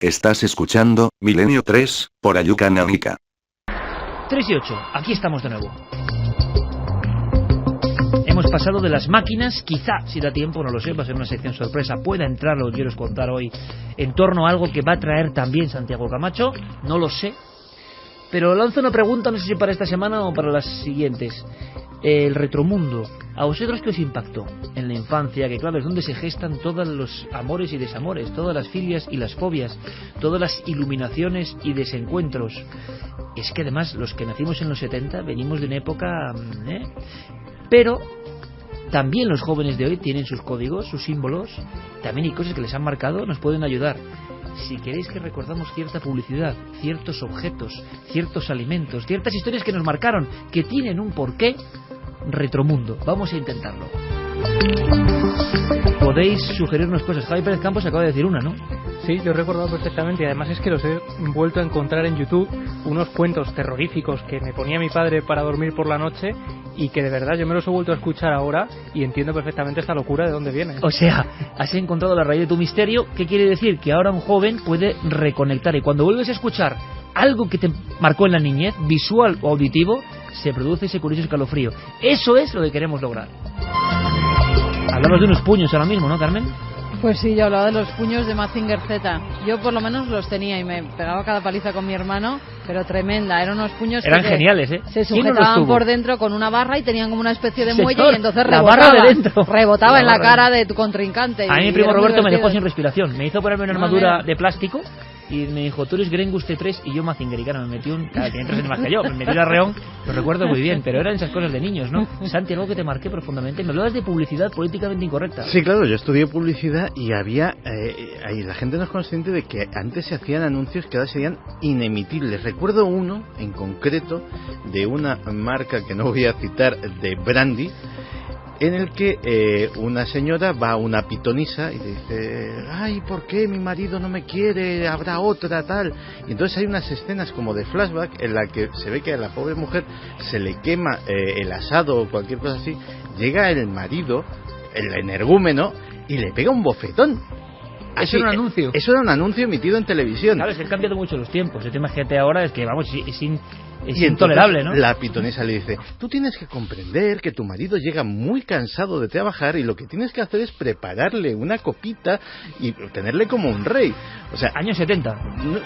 Estás escuchando Milenio 3, por Ayuka Nanika. 3 y 8, aquí estamos de nuevo. Hemos pasado de las máquinas, quizá, si da tiempo, no lo sé, va a ser una sección sorpresa, pueda entrar lo que quiero contar hoy, en torno a algo que va a traer también Santiago Camacho, no lo sé. Pero lanzo una pregunta, no sé si para esta semana o para las siguientes. El retromundo, ¿a vosotros qué os impactó en la infancia? Que claro, es donde se gestan todos los amores y desamores, todas las filias y las fobias, todas las iluminaciones y desencuentros. Es que además los que nacimos en los 70 venimos de una época... Pero también los jóvenes de hoy tienen sus códigos, sus símbolos, también hay cosas que les han marcado, nos pueden ayudar. Si queréis que recordamos cierta publicidad, ciertos objetos, ciertos alimentos, ciertas historias que nos marcaron, que tienen un porqué, retromundo. Vamos a intentarlo. Podéis sugerirnos cosas. Javi Pérez Campos acaba de decir una, ¿no? Sí, yo he recordado perfectamente, y además es que los he vuelto a encontrar en YouTube, unos cuentos terroríficos que me ponía mi padre para dormir por la noche y que de verdad yo me los he vuelto a escuchar ahora y entiendo perfectamente esta locura de dónde viene. O sea, has encontrado la raíz de tu misterio. ¿Qué quiere decir? Que ahora un joven puede reconectar, y cuando vuelves a escuchar algo que te marcó en la niñez, visual o auditivo, se produce ese curioso escalofrío. Eso es lo que queremos lograr. Hablamos de unos puños ahora mismo, ¿no, Carmen? Pues sí, yo hablaba de los puños de Mazinger Z. Yo por lo menos los tenía y me pegaba cada paliza con mi hermano, pero tremenda. Eran unos puños eran que geniales, ¿eh? Se sujetaban por dentro con una barra y tenían como una especie de muelle, Señor, y entonces la barra de dentro. rebotaba en la cara de tu contrincante. A mí mi primo Roberto me dejó sin respiración. Me hizo ponerme una armadura de plástico y me dijo, tú eres Grengus T3 y yo Mazinger. Y claro, me metí tiene 3 años más que yo, me metí el arreón, lo recuerdo muy bien, pero eran esas cosas de niños, ¿no? Santi, algo que te marqué profundamente. Me hablabas de publicidad políticamente incorrecta. Sí, claro, yo estudié publicidad y había, ahí la gente no es consciente de que antes se hacían anuncios que ahora serían inemitibles. Recuerdo uno en concreto de una marca que no voy a citar, de brandy, en el que una señora va a una pitonisa y dice, ay, ¿por qué mi marido no me quiere? Habrá otra, tal. Y entonces hay unas escenas como de flashback en la que se ve que a la pobre mujer se le quema el asado o cualquier cosa así. Llega el marido, el energúmeno, y le pega un bofetón. Eso era un anuncio. Eso era un anuncio emitido en televisión. Claro, es que han cambiado mucho los tiempos. El tema que ahora es que, vamos, es intolerable, ¿no? La pitonisa le dice, tú tienes que comprender que tu marido llega muy cansado de trabajar y lo que tienes que hacer es prepararle una copita y tenerle como un rey. O sea, años 70.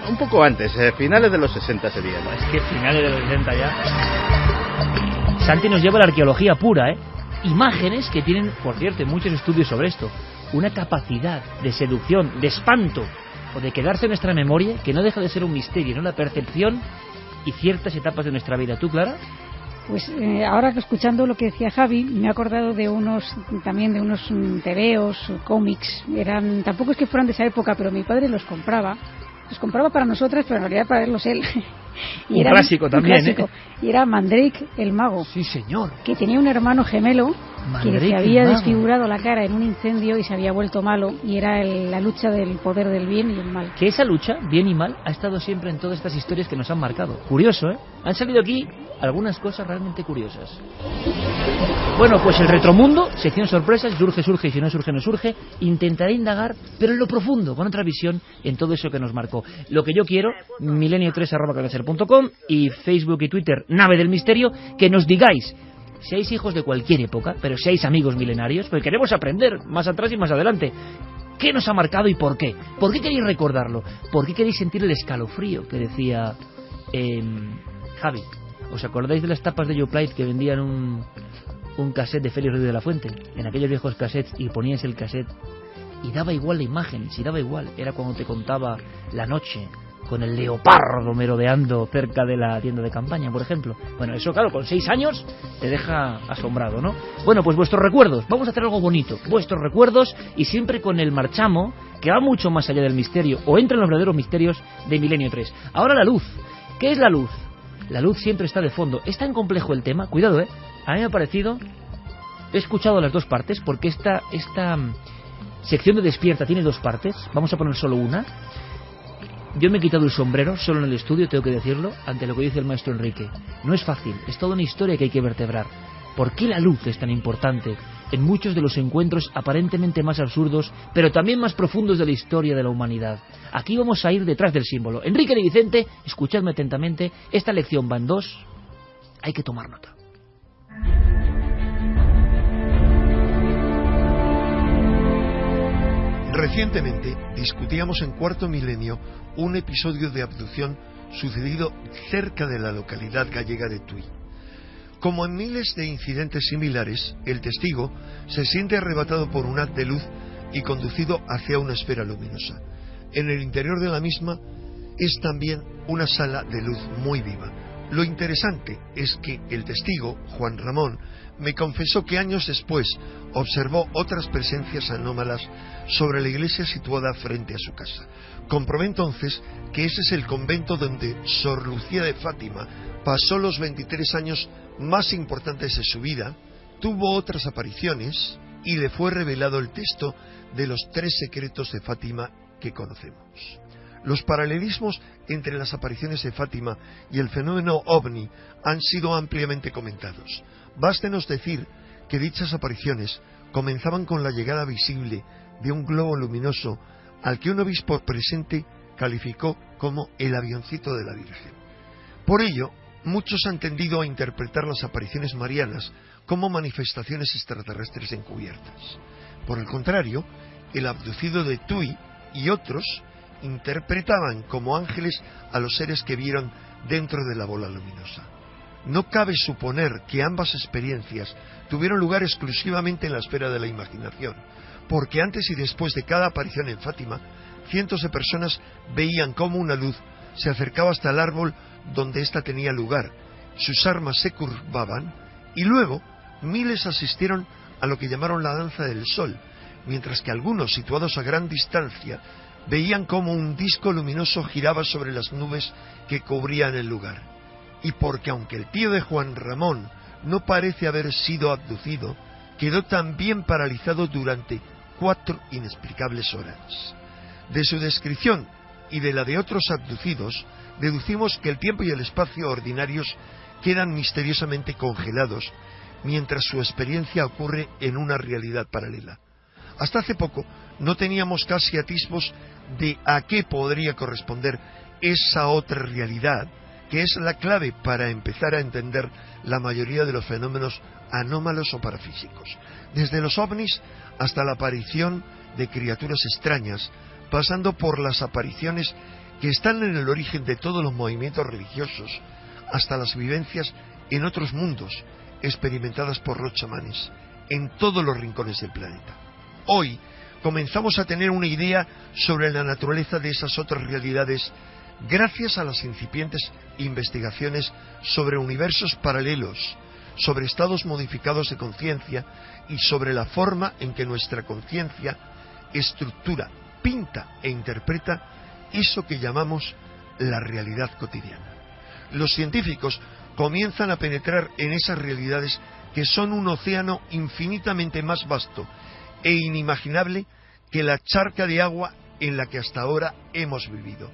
Un poco antes, finales de los 60 sería. ¿No? Es que finales de los 60 ya. Santi nos lleva a la arqueología pura, ¿eh? Imágenes que tienen, por cierto, muchos estudios sobre esto, una capacidad de seducción, de espanto o de quedarse en nuestra memoria que no deja de ser un misterio, ¿no? La percepción y ciertas etapas de nuestra vida. ¿Tú, Clara? Pues ahora que escuchando lo que decía Javi, me he acordado de unos tebeos, cómics. Tampoco es que fueran de esa época, pero mi padre los compraba para nosotras, pero en realidad para verlos él. Y un clásico también, clásico. Y era Mandrake el mago. Sí, señor. Que tenía un hermano gemelo Mandrake, que se había desfigurado la cara en un incendio y se había vuelto malo, y era la lucha del poder del bien y el mal. Que esa lucha, bien y mal, ha estado siempre en todas estas historias que nos han marcado. Curioso, ¿eh? Han salido aquí algunas cosas realmente curiosas. Bueno, pues el retromundo, sección sorpresas, surge y si no surge, no surge. Intentaré indagar, pero en lo profundo, con otra visión, en todo eso que nos marcó. Lo que yo quiero, milenio3@cabecera.com y Facebook y Twitter, Nave del Misterio, que nos digáis, seáis hijos de cualquier época, pero seáis amigos milenarios, porque queremos aprender más atrás y más adelante. ¿Qué nos ha marcado y por qué? ¿Por qué queréis recordarlo? ¿Por qué queréis sentir el escalofrío que decía Javi? ¿Os acordáis de las tapas de Yoplait que vendían un cassette de Félix Ruiz de la Fuente? En aquellos viejos cassettes, y ponías el cassette y daba igual la imagen, si daba igual. Era cuando te contaba la noche con el leopardo merodeando cerca de la tienda de campaña, por ejemplo. Bueno, eso claro, con 6 años te deja asombrado, ¿no? Bueno, pues vuestros recuerdos, vamos a hacer algo bonito, vuestros recuerdos, y siempre con el marchamo, que va mucho más allá del misterio, o entra en los verdaderos misterios de Milenio 3. Ahora la luz. ¿Qué es la luz? La luz siempre está de fondo. Es tan complejo el tema, cuidado, a mí me ha parecido, he escuchado las dos partes, porque esta sección de Despierta tiene 2 partes, vamos a poner solo una. Yo me he quitado el sombrero, solo en el estudio, tengo que decirlo, ante lo que dice el maestro Enrique. No es fácil, es toda una historia que hay que vertebrar. ¿Por qué la luz es tan importante en muchos de los encuentros aparentemente más absurdos, pero también más profundos de la historia de la humanidad? Aquí vamos a ir detrás del símbolo. Enrique de Vicente, escuchadme atentamente, esta lección va en dos, hay que tomar nota. Recientemente discutíamos en Cuarto Milenio un episodio de abducción sucedido cerca de la localidad gallega de Tui. Como en miles de incidentes similares, el testigo se siente arrebatado por un haz de luz y conducido hacia una esfera luminosa. En el interior de la misma es también una sala de luz muy viva. Lo interesante es que el testigo, Juan Ramón, me confesó que años después observó otras presencias anómalas sobre la iglesia situada frente a su casa. Comprobé entonces que ese es el convento donde Sor Lucía de Fátima pasó los 23 años más importantes de su vida, tuvo otras apariciones y le fue revelado el texto de los 3 secretos de Fátima que conocemos. Los paralelismos entre las apariciones de Fátima y el fenómeno ovni han sido ampliamente comentados. Bástenos decir que dichas apariciones comenzaban con la llegada visible de un globo luminoso al que un obispo presente calificó como el avioncito de la Virgen. Por ello, muchos han tendido a interpretar las apariciones marianas como manifestaciones extraterrestres encubiertas. Por el contrario, el abducido de Tui y otros interpretaban como ángeles a los seres que vieron dentro de la bola luminosa. No cabe suponer que ambas experiencias tuvieron lugar exclusivamente en la esfera de la imaginación, porque antes y después de cada aparición en Fátima, cientos de personas veían cómo una luz se acercaba hasta el árbol donde ésta tenía lugar, sus armas se curvaban y luego miles asistieron a lo que llamaron la danza del sol, mientras que algunos, situados a gran distancia, veían cómo un disco luminoso giraba sobre las nubes que cubrían el lugar. Y porque aunque el tío de Juan Ramón no parece haber sido abducido, quedó también paralizado durante 4 inexplicables horas. De su descripción y de la de otros abducidos, deducimos que el tiempo y el espacio ordinarios quedan misteriosamente congelados, mientras su experiencia ocurre en una realidad paralela. Hasta hace poco no teníamos casi atisbos de a qué podría corresponder esa otra realidad, que es la clave para empezar a entender la mayoría de los fenómenos anómalos o parafísicos, desde los ovnis hasta la aparición de criaturas extrañas, pasando por las apariciones que están en el origen de todos los movimientos religiosos, hasta las vivencias en otros mundos, experimentadas por los chamanes, en todos los rincones del planeta. Hoy comenzamos a tener una idea sobre la naturaleza de esas otras realidades gracias a las incipientes investigaciones sobre universos paralelos, sobre estados modificados de conciencia y sobre la forma en que nuestra conciencia estructura, pinta e interpreta eso que llamamos la realidad cotidiana. Los científicos comienzan a penetrar en esas realidades que son un océano infinitamente más vasto e inimaginable que la charca de agua en la que hasta ahora hemos vivido,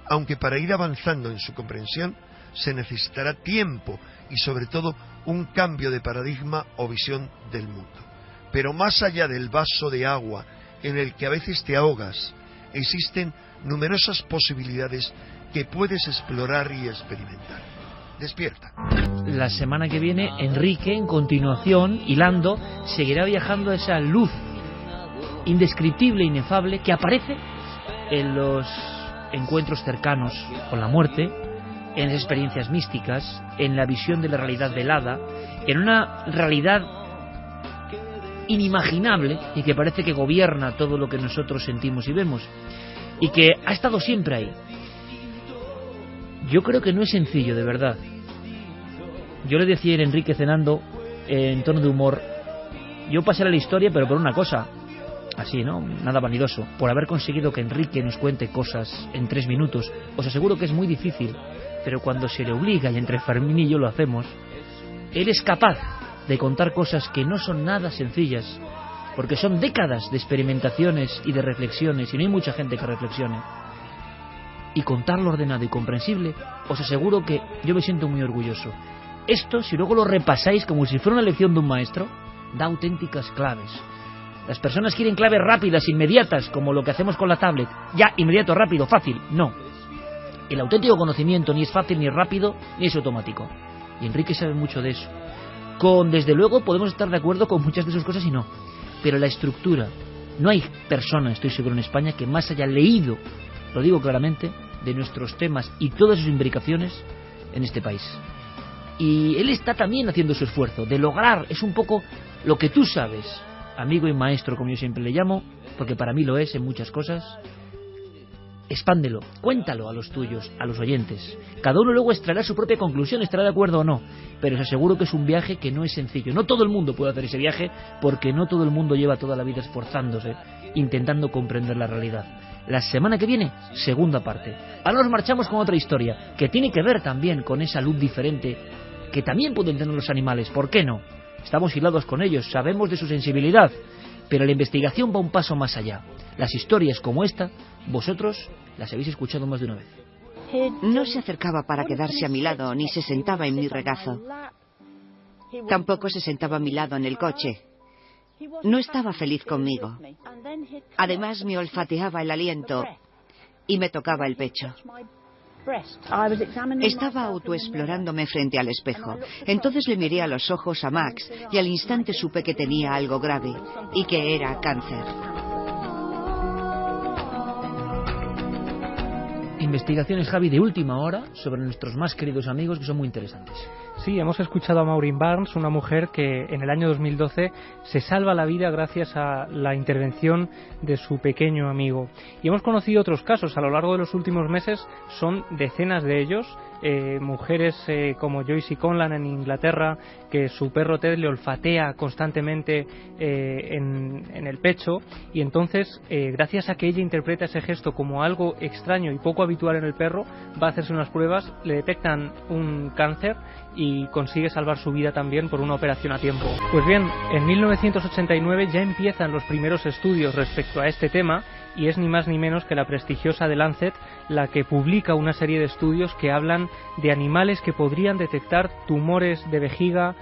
aunque para ir avanzando en su comprensión se necesitará tiempo y sobre todo un cambio de paradigma o visión del mundo. Pero más allá del vaso de agua en el que a veces te ahogas, existen numerosas posibilidades que puedes explorar y experimentar. Despierta. La semana que viene, Enrique, en continuación, hilando, seguirá viajando a esa luz indescriptible, inefable, que aparece en los encuentros cercanos con la muerte, en las experiencias místicas, en la visión de la realidad velada, en una realidad inimaginable y que parece que gobierna todo lo que nosotros sentimos y vemos, y que ha estado siempre ahí. Yo creo que no es sencillo, de verdad. Yo le decía a Enrique cenando en tono de humor, yo pasaré la historia, pero por una cosa, así, ¿no? Nada vanidoso, por haber conseguido que Enrique nos cuente cosas en 3 minutos. Os aseguro que es muy difícil, pero cuando se le obliga, y entre Fermín y yo lo hacemos, él es capaz de contar cosas que no son nada sencillas, porque son décadas de experimentaciones y de reflexiones, y no hay mucha gente que reflexione. Y contarlo ordenado y comprensible, os aseguro que yo me siento muy orgulloso. Esto, si luego lo repasáis como si fuera una lección de un maestro, da auténticas claves. Las personas quieren claves rápidas, inmediatas, como lo que hacemos con la tablet. Ya, inmediato, rápido, fácil. No. El auténtico conocimiento ni es fácil, ni es rápido, ni es automático. Y Enrique sabe mucho de eso. Desde luego, podemos estar de acuerdo con muchas de sus cosas y no. Pero la estructura, no hay persona, estoy seguro, en España que más haya leído, lo digo claramente, de nuestros temas y todas sus imbricaciones en este país. Y él está también haciendo su esfuerzo de lograr, es un poco lo que tú sabes, amigo y maestro, como yo siempre le llamo, porque para mí lo es en muchas cosas. Expándelo, cuéntalo a los tuyos, a los oyentes. Cada uno luego extraerá su propia conclusión, estará de acuerdo o no, pero os aseguro que es un viaje que no es sencillo. No todo el mundo puede hacer ese viaje, porque no todo el mundo lleva toda la vida esforzándose, intentando comprender la realidad. La semana que viene, segunda parte. Ahora nos marchamos con otra historia, que tiene que ver también con esa luz diferente, que también pueden tener los animales, ¿por qué no? Estamos hilados con ellos, sabemos de su sensibilidad, pero la investigación va un paso más allá. Las historias como esta, vosotros las habéis escuchado más de una vez. No se acercaba para quedarse a mi lado, ni se sentaba en mi regazo. Tampoco se sentaba a mi lado en el coche. No estaba feliz conmigo. Además, me olfateaba el aliento y me tocaba el pecho. Estaba autoexplorándome frente al espejo. Entonces le miré a los ojos a Max y al instante supe que tenía algo grave y que era cáncer. Investigaciones, Javi, de última hora sobre nuestros más queridos amigos, que son muy interesantes. Sí, hemos escuchado a Maureen Barnes, una mujer que en el año 2012 se salva la vida gracias a la intervención de su pequeño amigo. Y hemos conocido otros casos a lo largo de los últimos meses, son decenas de ellos, mujeres como Joyce Conlan en Inglaterra, que su perro Ted le olfatea constantemente en el pecho, y entonces, gracias a que ella interpreta ese gesto como algo extraño y poco habitual en el perro, va a hacerse unas pruebas, le detectan un cáncer y consigue salvar su vida también por una operación a tiempo. Pues bien, en 1989 ya empiezan los primeros estudios respecto a este tema, y es ni más ni menos que la prestigiosa The Lancet la que publica una serie de estudios que hablan de animales que podrían detectar tumores de vejiga,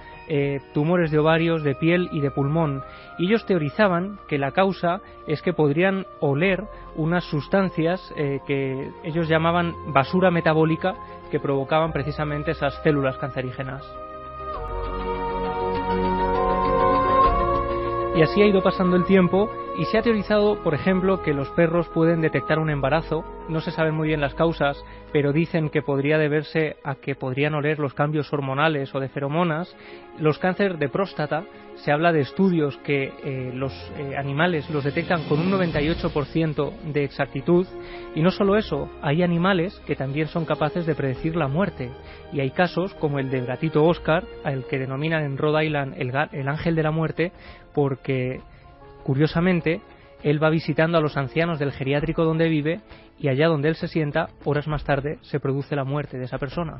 tumores de ovarios, de piel y de pulmón. Y ellos teorizaban que la causa es que podrían oler unas sustancias que ellos llamaban basura metabólica, que provocaban precisamente esas células cancerígenas. Y así ha ido pasando el tiempo y se ha teorizado, por ejemplo, que los perros pueden detectar un embarazo. No se saben muy bien las causas, pero dicen que podría deberse a que podrían oler los cambios hormonales o de feromonas. Los cánceres de próstata, se habla de estudios que los animales los detectan con un 98% de exactitud. Y no solo eso, hay animales que también son capaces de predecir la muerte. Y hay casos como el del gatito Oscar, al que denominan en Rhode Island el ángel de la muerte, porque curiosamente él va visitando a los ancianos del geriátrico donde vive, y allá donde él se sienta, horas más tarde se produce la muerte de esa persona.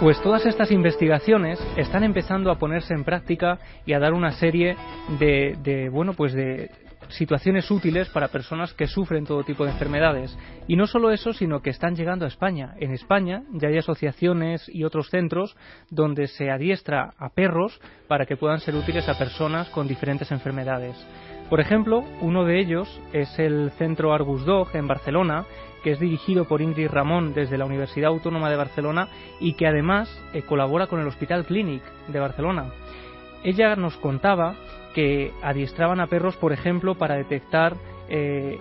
Pues todas estas investigaciones están empezando a ponerse en práctica y a dar una serie de situaciones útiles para personas que sufren todo tipo de enfermedades. Y no solo eso, sino que están llegando a España. En España ya hay asociaciones y otros centros donde se adiestra a perros para que puedan ser útiles a personas con diferentes enfermedades. Por ejemplo, uno de ellos es el Centro Argus Dog en Barcelona, que es dirigido por Ingrid Ramón desde la Universidad Autónoma de Barcelona y que además colabora con el Hospital Clínic de Barcelona. Ella nos contaba que adiestraban a perros, por ejemplo, para detectar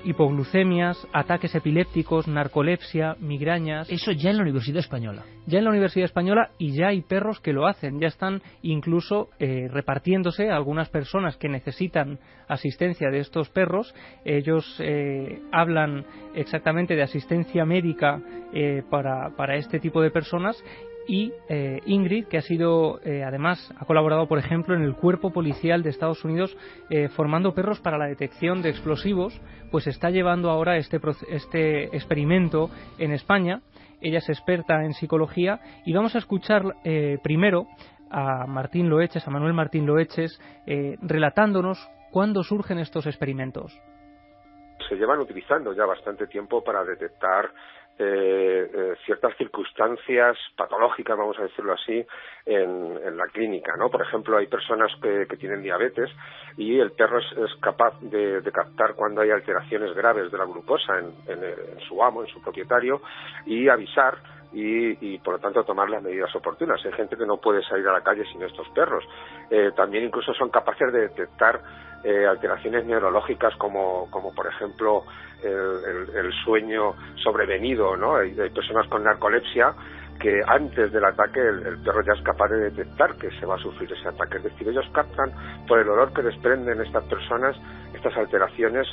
hipoglucemias, ataques epilépticos, narcolepsia, migrañas. Eso ya en la Universidad Española. Ya en la Universidad Española, y ya hay perros que lo hacen. Ya están incluso repartiéndose a algunas personas que necesitan asistencia de estos perros. Ellos hablan exactamente de asistencia médica para este tipo de personas. Y Ingrid, que ha sido, además, ha colaborado, por ejemplo, en el Cuerpo Policial de Estados Unidos formando perros para la detección de explosivos, pues está llevando ahora este experimento en España. Ella es experta en psicología y vamos a escuchar primero a Manuel Martín Loeches, relatándonos cuándo surgen estos experimentos. se llevan utilizando ya bastante tiempo para detectar ciertas circunstancias patológicas, vamos a decirlo así, en la clínica, ¿no? Por ejemplo, hay personas que tienen diabetes y el perro es capaz de captar cuando hay alteraciones graves de la glucosa en su amo, en su propietario, y avisar y por lo tanto tomar las medidas oportunas. Hay gente que no puede salir a la calle sin estos perros. También incluso son capaces de detectar alteraciones neurológicas como por ejemplo el sueño sobrevenido, ¿no? Hay personas con narcolepsia que antes del ataque el perro ya es capaz de detectar que se va a sufrir ese ataque. Es decir, ellos captan por el olor que desprenden estas personas estas alteraciones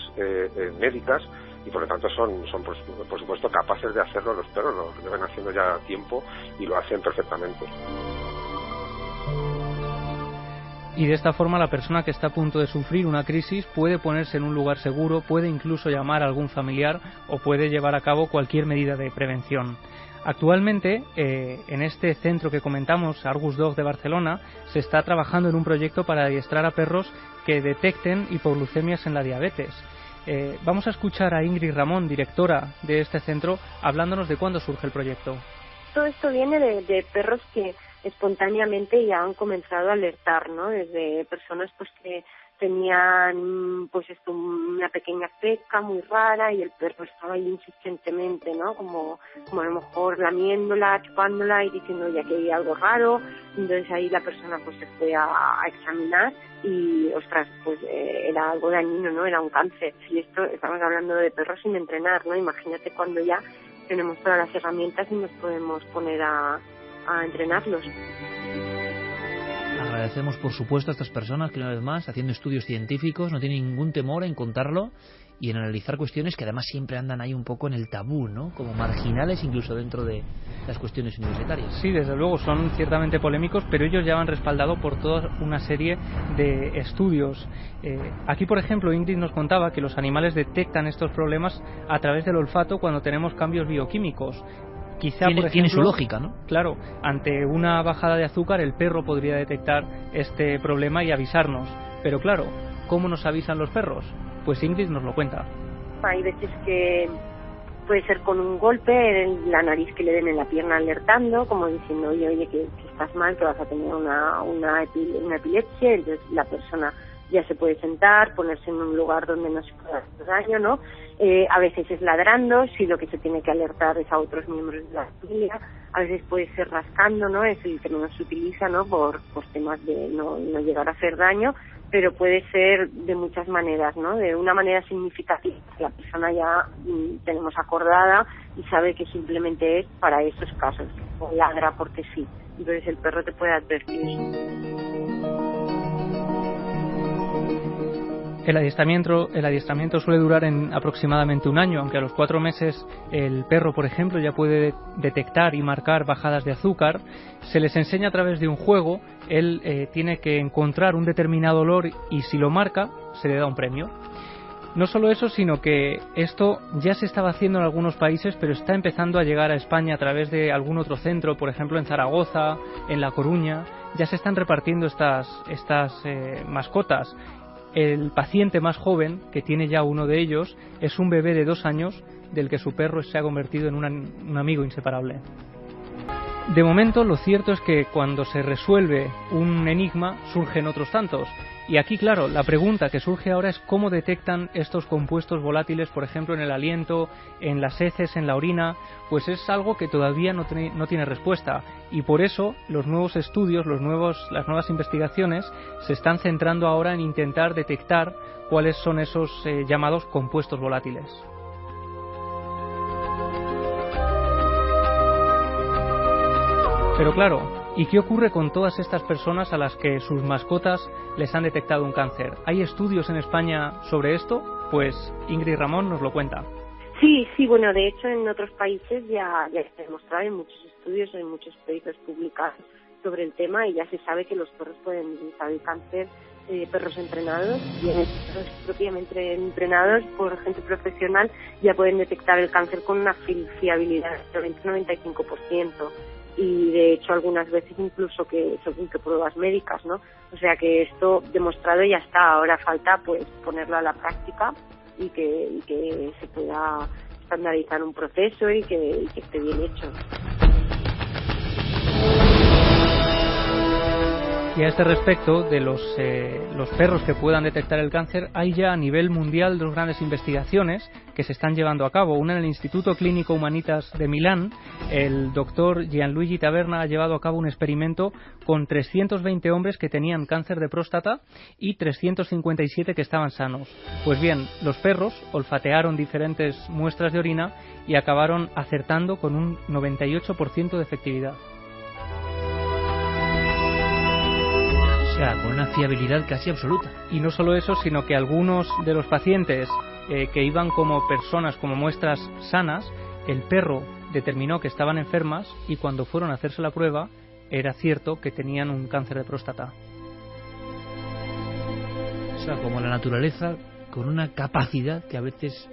médicas, y por lo tanto son por supuesto capaces de hacerlo. Los perros lo llevan haciendo ya tiempo y lo hacen perfectamente. Y de esta forma la persona que está a punto de sufrir una crisis puede ponerse en un lugar seguro, puede incluso llamar a algún familiar o puede llevar a cabo cualquier medida de prevención. Actualmente, en este centro que comentamos, Argus Dog de Barcelona, se está trabajando en un proyecto para adiestrar a perros que detecten hipoglucemias en la diabetes. Vamos a escuchar a Ingrid Ramón, directora de este centro, hablándonos de cuándo surge el proyecto. Todo esto viene de perros que espontáneamente ya han comenzado a alertar, ¿no? Desde personas pues que tenían pues una pequeña peca muy rara y el perro estaba ahí insistentemente, ¿no? Como a lo mejor lamiéndola, chupándola y diciendo ya que había algo raro. Entonces ahí la persona pues se fue a examinar y ostras, pues era algo dañino, ¿no? Era un cáncer. Y esto estamos hablando de perros sin entrenar, ¿no? Imagínate cuando ya tenemos todas las herramientas y nos podemos poner a entrenarlos. Agradecemos por supuesto a estas personas que una vez más, haciendo estudios científicos, no tienen ningún temor en contarlo y en analizar cuestiones que además siempre andan ahí un poco en el tabú, ¿no? Como marginales incluso dentro de las cuestiones universitarias. Sí, desde luego son ciertamente polémicos, pero ellos ya van respaldado por toda una serie de estudios. Aquí, por ejemplo, Ingrid nos contaba que los animales detectan estos problemas a través del olfato cuando tenemos cambios bioquímicos. Quizá, por ejemplo, tiene su lógica, ¿no? Claro, ante una bajada de azúcar el perro podría detectar este problema y avisarnos. Pero claro, ¿cómo nos avisan los perros? Pues Ingrid nos lo cuenta. Hay veces que puede ser con un golpe en la nariz que le den en la pierna alertando, como diciendo, oye, que estás mal, que vas a tener una epilepsia. Entonces la persona ya se puede sentar, ponerse en un lugar donde no se pueda hacer daño, ¿no? A veces es ladrando, si lo que se tiene que alertar es a otros miembros de la familia. A veces puede ser rascando, ¿no? Es el que no se utiliza, ¿no? Por temas de no llegar a hacer daño, pero puede ser de muchas maneras, ¿no? De una manera significativa, la persona ya tenemos acordada y sabe que simplemente es para esos casos, o ladra porque sí. Entonces el perro te puede advertir. El adiestramiento suele durar en aproximadamente un año, aunque a los 4 meses el perro, por ejemplo, ya puede detectar y marcar bajadas de azúcar. Se les enseña a través de un juego, él tiene que encontrar un determinado olor y si lo marca, se le da un premio. No solo eso, sino que esto ya se estaba haciendo en algunos países, pero está empezando a llegar a España a través de algún otro centro, por ejemplo en Zaragoza, en La Coruña. Ya se están repartiendo estas mascotas. El paciente más joven, que tiene ya uno de ellos, es un bebé de 2 años del que su perro se ha convertido en un amigo inseparable. De momento, lo cierto es que cuando se resuelve un enigma, surgen otros tantos. Y aquí, claro, la pregunta que surge ahora es cómo detectan estos compuestos volátiles, por ejemplo, en el aliento, en las heces, en la orina. Pues es algo que todavía no tiene respuesta. Y por eso los nuevos estudios, las nuevas investigaciones se están centrando ahora en intentar detectar cuáles son esos llamados compuestos volátiles. Pero claro, ¿y qué ocurre con todas estas personas a las que sus mascotas les han detectado un cáncer? ¿Hay estudios en España sobre esto? Pues Ingrid Ramón nos lo cuenta. Sí, bueno, de hecho en otros países ya se ha demostrado, en muchos estudios, en muchos papers publicados sobre el tema, y ya se sabe que los perros pueden detectar el cáncer, perros entrenados, y perros propiamente entrenados por gente profesional ya pueden detectar el cáncer con una fiabilidad de 90-95%. Y de hecho algunas veces incluso que pruebas médicas, ¿no? O sea que esto demostrado ya está, ahora falta pues ponerlo a la práctica y que se pueda estandarizar un proceso y que esté bien hecho. Y a este respecto, de los perros que puedan detectar el cáncer, hay ya a nivel mundial dos grandes investigaciones que se están llevando a cabo. Una en el Instituto Clínico Humanitas de Milán. El doctor Gianluigi Taverna ha llevado a cabo un experimento con 320 hombres que tenían cáncer de próstata y 357 que estaban sanos. Pues bien, los perros olfatearon diferentes muestras de orina y acabaron acertando con un 98% de efectividad. O sea, con una fiabilidad casi absoluta. Y no solo eso, sino que algunos de los pacientes que iban como personas, como muestras sanas, el perro determinó que estaban enfermas y cuando fueron a hacerse la prueba era cierto que tenían un cáncer de próstata. O sea, como la naturaleza, con una capacidad que a veces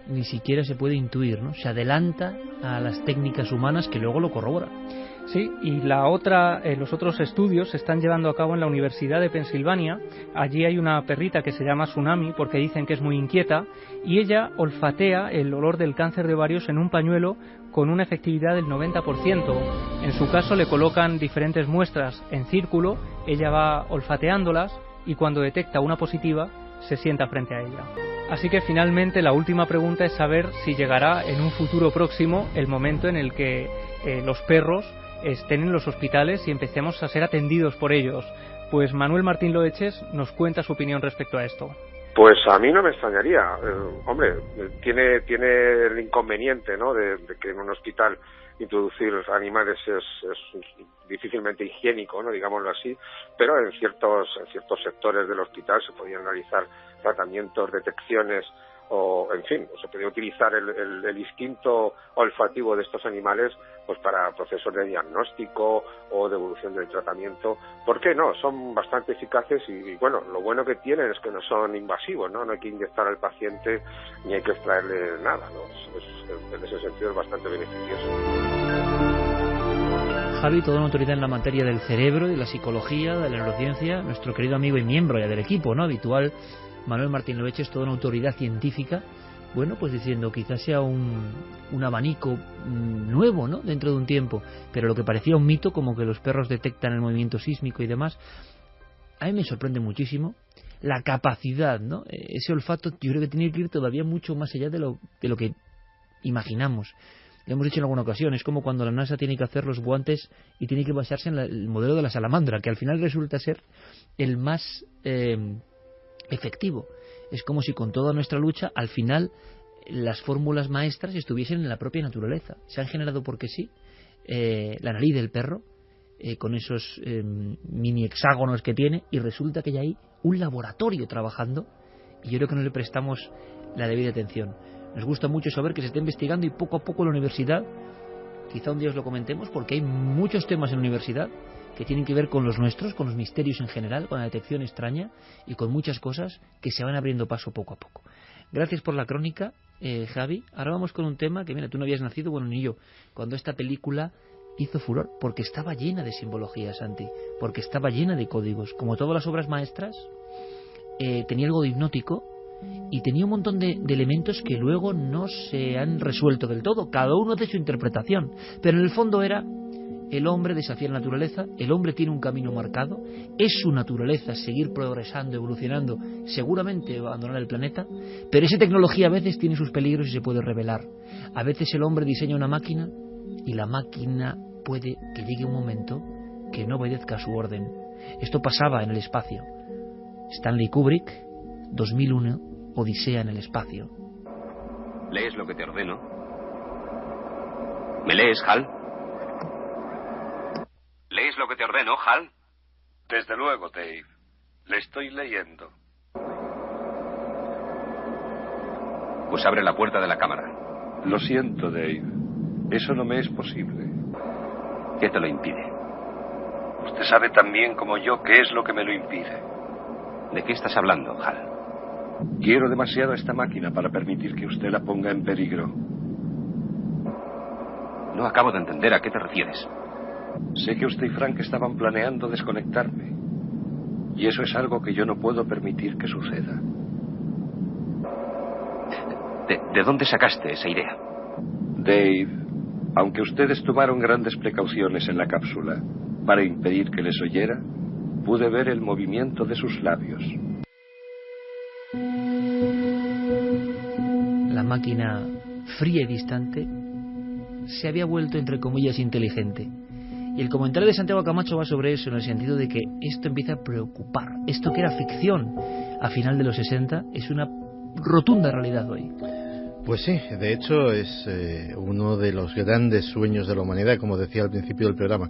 ni siquiera se puede intuir, ¿no? Se adelanta a las técnicas humanas que luego lo corroboran. Sí, y los otros estudios se están llevando a cabo en la Universidad de Pensilvania. Allí hay una perrita que se llama Tsunami porque dicen que es muy inquieta y ella olfatea el olor del cáncer de ovarios en un pañuelo con una efectividad del 90%. En su caso le colocan diferentes muestras en círculo, ella va olfateándolas y cuando detecta una positiva se sienta frente a ella. Así que finalmente la última pregunta es saber si llegará en un futuro próximo el momento en el que los perros estén en los hospitales y empecemos a ser atendidos por ellos. Pues Manuel Martín Loeches nos cuenta su opinión respecto a esto. Pues a mí no me extrañaría. Hombre, tiene el inconveniente, ¿no?, de que en un hospital introducir animales es difícilmente higiénico, ¿no?, digámoslo así, pero en ciertos sectores del hospital se podían realizar tratamientos, detecciones o, en fin, se podía utilizar el instinto olfativo de estos animales pues para procesos de diagnóstico o de evolución del tratamiento. ¿Por qué no? Son bastante eficaces y bueno, lo bueno que tienen es que no son invasivos, ¿no? No hay que inyectar al paciente ni hay que extraerle nada, ¿no? En ese sentido es bastante beneficioso. Javi, toda una autoridad en la materia del cerebro, de la psicología, de la neurociencia, nuestro querido amigo y miembro ya del equipo, ¿no?, habitual, Manuel Martín Loeches, toda una autoridad científica, bueno, pues diciendo quizás sea un abanico nuevo, ¿no?, dentro de un tiempo, pero lo que parecía un mito, como que los perros detectan el movimiento sísmico y demás, a mí me sorprende muchísimo la capacidad, ¿no? Ese olfato yo creo que tiene que ir todavía mucho más allá de lo que imaginamos. Lo hemos dicho en alguna ocasión, es como cuando la NASA tiene que hacer los guantes y tiene que basarse en el modelo de la salamandra, que al final resulta ser el más efectivo. Es como si con toda nuestra lucha, al final, las fórmulas maestras estuviesen en la propia naturaleza. Se han generado porque sí, la nariz del perro, con esos mini hexágonos que tiene, y resulta que hay ahí un laboratorio trabajando, y yo creo que no le prestamos la debida atención. Nos gusta mucho saber que se está investigando y poco a poco en la universidad, quizá un día os lo comentemos, porque hay muchos temas en la universidad que tienen que ver con los nuestros, con los misterios en general, con la detección extraña y con muchas cosas que se van abriendo paso poco a poco. Gracias por la crónica, Javi. Ahora vamos con un tema que, mira, tú no habías nacido, bueno, ni yo, cuando esta película hizo furor, porque estaba llena de simbología, Santi, porque estaba llena de códigos. Como todas las obras maestras, tenía algo de hipnótico y tenía un montón de elementos que luego no se han resuelto del todo, cada uno de su interpretación, pero en el fondo era: el hombre desafía la naturaleza, el hombre tiene un camino marcado, es su naturaleza seguir progresando, evolucionando, seguramente abandonar el planeta, pero esa tecnología a veces tiene sus peligros y se puede revelar. A veces el hombre diseña una máquina y la máquina puede que llegue un momento que no obedezca a su orden. Esto pasaba en el espacio. Stanley Kubrick, 2001, Odisea en el espacio. ¿Lees lo que te ordeno? ¿Me lees, Hal? ¿Lees lo que te ordeno, Hal? Desde luego, Dave. Le estoy leyendo. Pues abre la puerta de la cámara. Lo siento, Dave. Eso no me es posible. ¿Qué te lo impide? Usted sabe tan bien como yo qué es lo que me lo impide. ¿De qué estás hablando, Hal? Quiero demasiado esta máquina para permitir que usted la ponga en peligro. No acabo de entender a qué te refieres. Sé que usted y Frank estaban planeando desconectarme. Y eso es algo que yo no puedo permitir que suceda. ¿De dónde sacaste esa idea? Dave, aunque ustedes tomaron grandes precauciones en la cápsula para impedir que les oyera, pude ver el movimiento de sus labios. La máquina, fría y distante, se había vuelto, entre comillas, inteligente. Y el comentario de Santiago Camacho va sobre eso, en el sentido de que esto empieza a preocupar. Esto que era ficción a final de los 60 es una rotunda realidad hoy. Pues sí, de hecho es uno de los grandes sueños de la humanidad, como decía al principio del programa.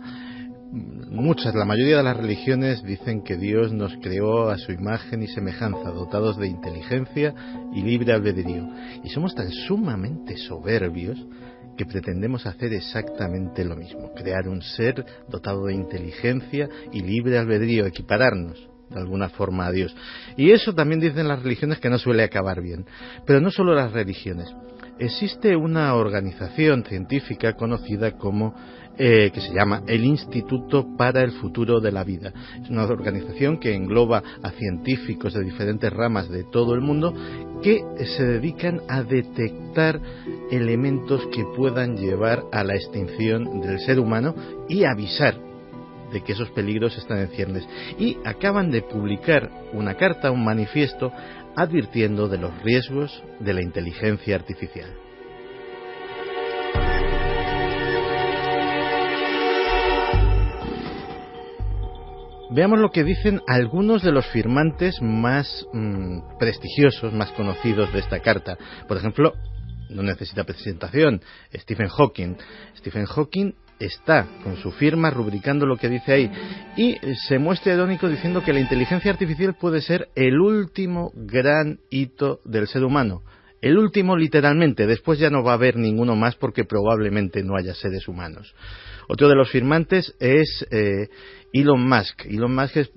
La mayoría de las religiones dicen que Dios nos creó a su imagen y semejanza, dotados de inteligencia y libre albedrío. Y somos tan sumamente soberbios que pretendemos hacer exactamente lo mismo, crear un ser dotado de inteligencia y libre albedrío, equipararnos de alguna forma a Dios. Y eso también dicen las religiones, que no suele acabar bien. Pero no solo las religiones. Existe una organización científica conocida como que se llama el Instituto para el Futuro de la Vida. Es una organización que engloba a científicos de diferentes ramas de todo el mundo que se dedican a detectar elementos que puedan llevar a la extinción del ser humano y avisar de que esos peligros están en ciernes. Y acaban de publicar una carta, un manifiesto, advirtiendo de los riesgos de la inteligencia artificial. Veamos lo que dicen algunos de los firmantes más prestigiosos, más conocidos de esta carta. Por ejemplo, no necesita presentación, Stephen Hawking. Stephen Hawking está con su firma rubricando lo que dice ahí y se muestra irónico diciendo que la inteligencia artificial puede ser el último gran hito del ser humano. El último literalmente, después ya no va a haber ninguno más porque probablemente no haya seres humanos. Otro de los firmantes es Elon Musk. Elon Musk es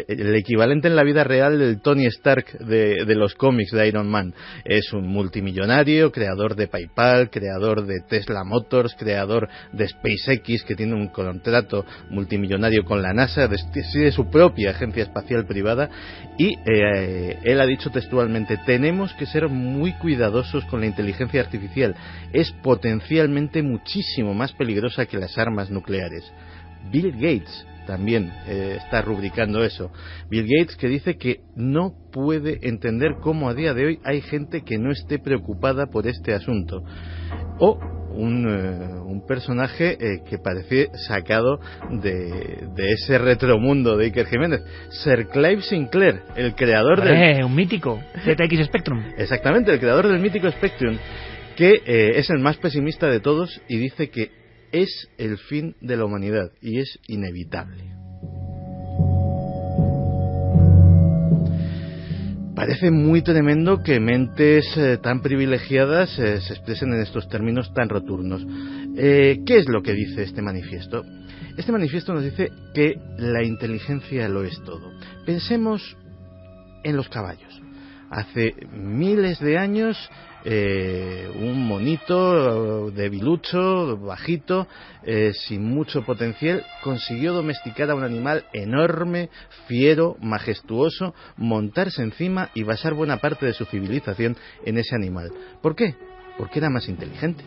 el equivalente en la vida real del Tony Stark de los cómics de Iron Man. Es un multimillonario, creador de PayPal, creador de Tesla Motors, creador de SpaceX, que tiene un contrato multimillonario con la NASA, de su propia agencia espacial privada, y él ha dicho textualmente: tenemos que ser muy cuidadosos con la inteligencia artificial. Es potencialmente muchísimo más peligrosa que las armas nucleares. Bill Gates también está rubricando eso. Bill Gates, que dice que no puede entender cómo a día de hoy hay gente que no esté preocupada por este asunto. O un personaje que parece sacado de ese retromundo de Iker Jiménez, Sir Clive Sinclair, el creador un mítico, ZX Spectrum. Exactamente, el creador del mítico Spectrum, que es el más pesimista de todos y dice que es el fin de la humanidad y es inevitable. Parece muy tremendo que mentes tan privilegiadas se expresen en estos términos tan rotundos. ¿Qué es lo que dice este manifiesto? Este manifiesto nos dice que la inteligencia lo es todo. Pensemos en los caballos. Hace miles de años un monito debilucho, bajito, sin mucho potencial, consiguió domesticar a un animal enorme, fiero, majestuoso, montarse encima y basar buena parte de su civilización en ese animal. ¿Por qué? Porque era más inteligente.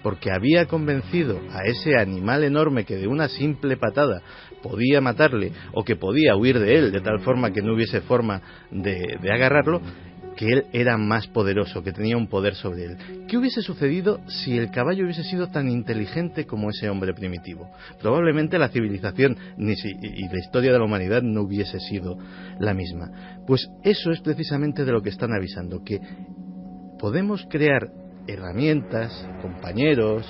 Porque había convencido a ese animal enorme que de una simple patada podía matarle o que podía huir de él de tal forma que no hubiese forma de agarrarlo, que él era más poderoso, que tenía un poder sobre él. ¿Qué hubiese sucedido si el caballo hubiese sido tan inteligente como ese hombre primitivo? Probablemente la civilización y la historia de la humanidad no hubiese sido la misma. Pues eso es precisamente de lo que están avisando, que podemos crear herramientas, compañeros,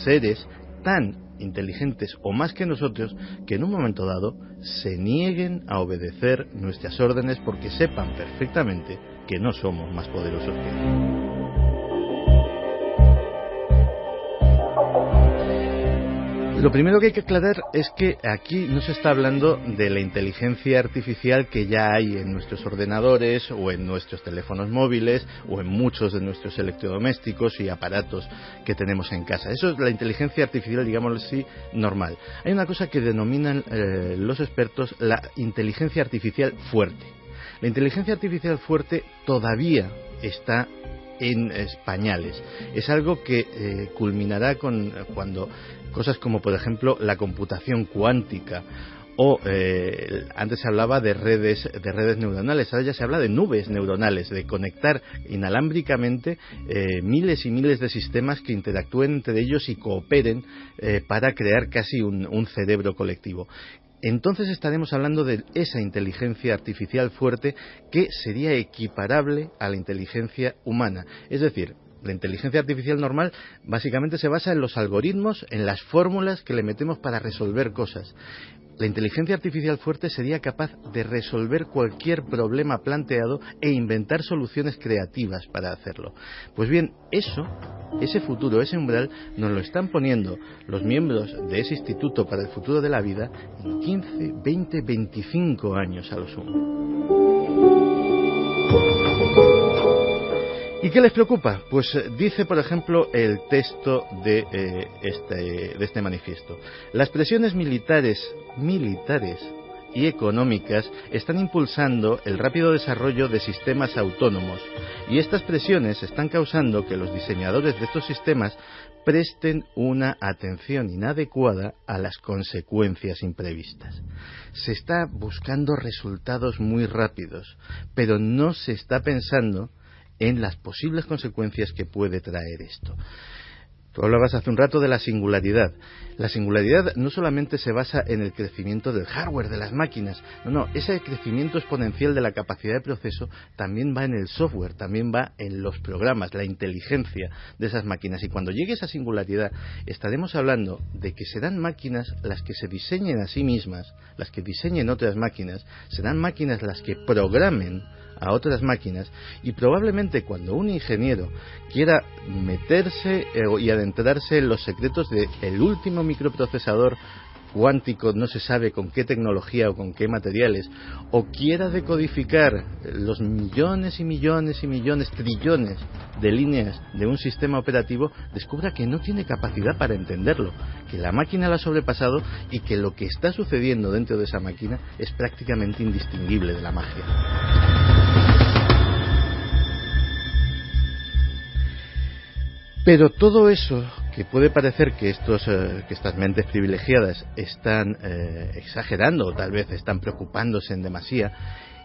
seres tan inteligentes o más que nosotros, que en un momento dado se nieguen a obedecer nuestras órdenes porque sepan perfectamente que no somos más poderosos que ellos. Lo primero que hay que aclarar es que aquí no se está hablando de la inteligencia artificial que ya hay en nuestros ordenadores o en nuestros teléfonos móviles o en muchos de nuestros electrodomésticos y aparatos que tenemos en casa. Eso es la inteligencia artificial, digámoslo así, normal. Hay una cosa que denominan los expertos la inteligencia artificial fuerte. La inteligencia artificial fuerte todavía está en pañales. Es algo que culminará cuando cosas como, por ejemplo, la computación cuántica, o antes se hablaba de redes neuronales, ahora ya se habla de nubes neuronales, de conectar inalámbricamente miles y miles de sistemas que interactúen entre ellos y cooperen para crear casi un cerebro colectivo. Entonces estaremos hablando de esa inteligencia artificial fuerte que sería equiparable a la inteligencia humana. Es decir, la inteligencia artificial normal básicamente se basa en los algoritmos, en las fórmulas que le metemos para resolver cosas. La inteligencia artificial fuerte sería capaz de resolver cualquier problema planteado e inventar soluciones creativas para hacerlo. Pues bien, ese futuro, ese umbral, nos lo están poniendo los miembros de ese Instituto para el Futuro de la Vida en 15, 20, 25 años a lo sumo. ¿Y qué les preocupa? Pues dice, por ejemplo, el texto de este manifiesto. Las presiones militares y económicas están impulsando el rápido desarrollo de sistemas autónomos, y estas presiones están causando que los diseñadores de estos sistemas presten una atención inadecuada a las consecuencias imprevistas. Se está buscando resultados muy rápidos, pero no se está pensando en las posibles consecuencias que puede traer esto. Tú hablabas hace un rato de la singularidad. La singularidad no solamente se basa en el crecimiento del hardware, de las máquinas. No, ese crecimiento exponencial de la capacidad de proceso también va en el software, también va en los programas, la inteligencia de esas máquinas. Y cuando llegue esa singularidad, estaremos hablando de que serán máquinas las que se diseñen a sí mismas, las que diseñen otras máquinas, serán máquinas las que programen a otras máquinas, y probablemente cuando un ingeniero quiera meterse y adentrarse en los secretos del último microprocesador cuántico, no se sabe con qué tecnología o con qué materiales, o quiera decodificar los millones y millones y millones, trillones de líneas de un sistema operativo, descubra que no tiene capacidad para entenderlo, que la máquina lo ha sobrepasado y que lo que está sucediendo dentro de esa máquina es prácticamente indistinguible de la magia. Pero todo eso, que puede parecer que estas mentes privilegiadas están exagerando, o tal vez están preocupándose en demasía,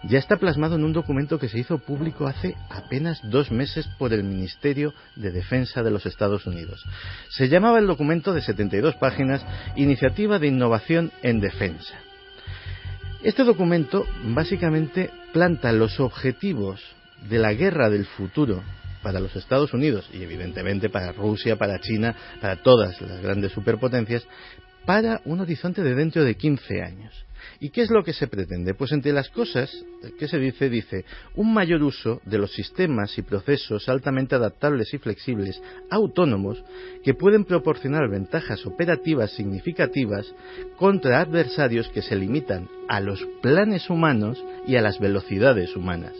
ya está plasmado en un documento que se hizo público hace apenas 2 meses por el Ministerio de Defensa de los Estados Unidos. Se llamaba el documento, de 72 páginas, Iniciativa de Innovación en Defensa. Este documento básicamente planta los objetivos de la guerra del futuro para los Estados Unidos y evidentemente para Rusia, para China, para todas las grandes superpotencias, para un horizonte de dentro de 15 años. ¿Y qué es lo que se pretende? Pues entre las cosas que se dice un mayor uso de los sistemas y procesos altamente adaptables y flexibles, autónomos, que pueden proporcionar ventajas operativas significativas contra adversarios que se limitan a los planes humanos y a las velocidades humanas.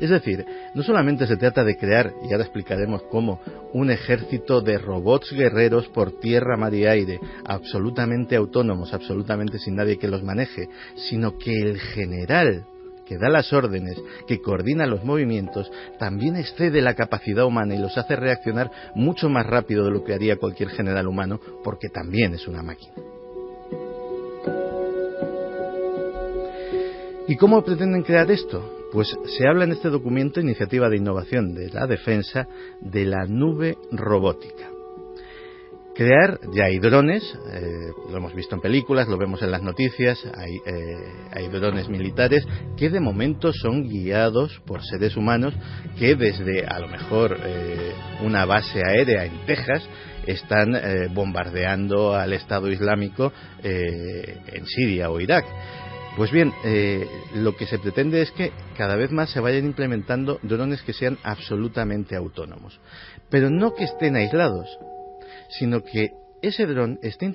Es decir, no solamente se trata de crear, y ahora explicaremos cómo, un ejército de robots guerreros por tierra, mar y aire, absolutamente autónomos, absolutamente sin nadie que los maneje, sino que el general que da las órdenes, que coordina los movimientos, también excede la capacidad humana y los hace reaccionar mucho más rápido de lo que haría cualquier general humano, porque también es una máquina. ¿Y cómo pretenden crear esto? Pues se habla en este documento, Iniciativa de Innovación de la Defensa, de la nube robótica. Crear, ya hay drones, lo hemos visto en películas, lo vemos en las noticias, hay drones militares que de momento son guiados por seres humanos que desde a lo mejor una base aérea en Texas están bombardeando al Estado Islámico en Siria o Irak. Pues bien, lo que se pretende es que cada vez más se vayan implementando drones que sean absolutamente autónomos, pero no que estén aislados, sino que ese dron esté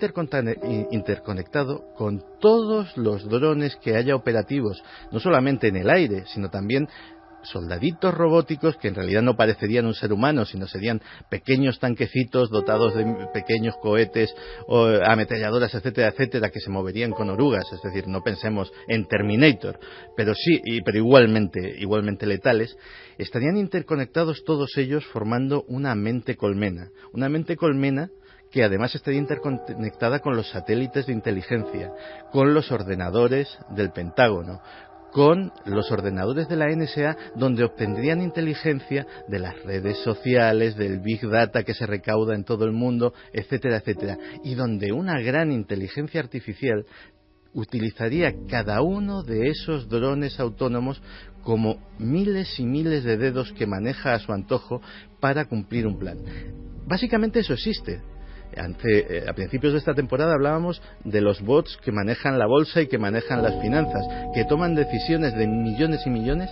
interconectado con todos los drones que haya operativos, no solamente en el aire, sino también soldaditos robóticos que en realidad no parecerían un ser humano, sino serían pequeños tanquecitos dotados de pequeños cohetes o ametralladoras, etcétera, etcétera, que se moverían con orugas. Es decir, no pensemos en Terminator, pero sí, pero igualmente letales. Estarían interconectados todos ellos formando una mente colmena que además estaría interconectada con los satélites de inteligencia, con los ordenadores del Pentágono, con los ordenadores de la NSA, donde obtendrían inteligencia de las redes sociales, del Big Data que se recauda en todo el mundo, etcétera, etcétera, y donde una gran inteligencia artificial utilizaría cada uno de esos drones autónomos como miles y miles de dedos que maneja a su antojo para cumplir un plan. Básicamente eso existe. A principios de esta temporada hablábamos de los bots que manejan la bolsa y que manejan las finanzas, que toman decisiones de millones y millones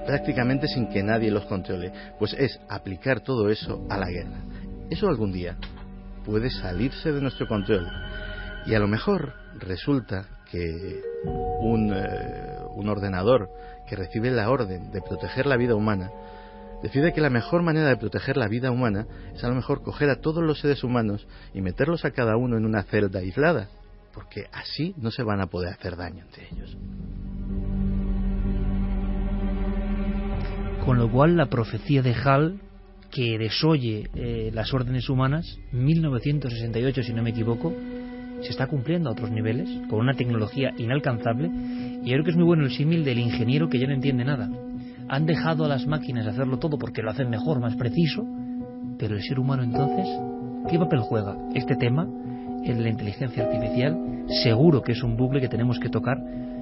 prácticamente sin que nadie los controle. Pues es aplicar todo eso a la guerra. Eso algún día puede salirse de nuestro control. Y a lo mejor resulta que un ordenador que recibe la orden de proteger la vida humana decide que la mejor manera de proteger la vida humana es a lo mejor coger a todos los seres humanos y meterlos a cada uno en una celda aislada, porque así no se van a poder hacer daño entre ellos. Con lo cual la profecía de Hal, que desoye las órdenes humanas, 1968 si no me equivoco, se está cumpliendo a otros niveles, con una tecnología inalcanzable, y yo creo que es muy bueno el símil del ingeniero que ya no entiende nada. Han dejado a las máquinas hacerlo todo porque lo hacen mejor, más preciso, pero el ser humano entonces, ¿qué papel juega? Este tema, el de la inteligencia artificial, seguro que es un bucle que tenemos que tocar,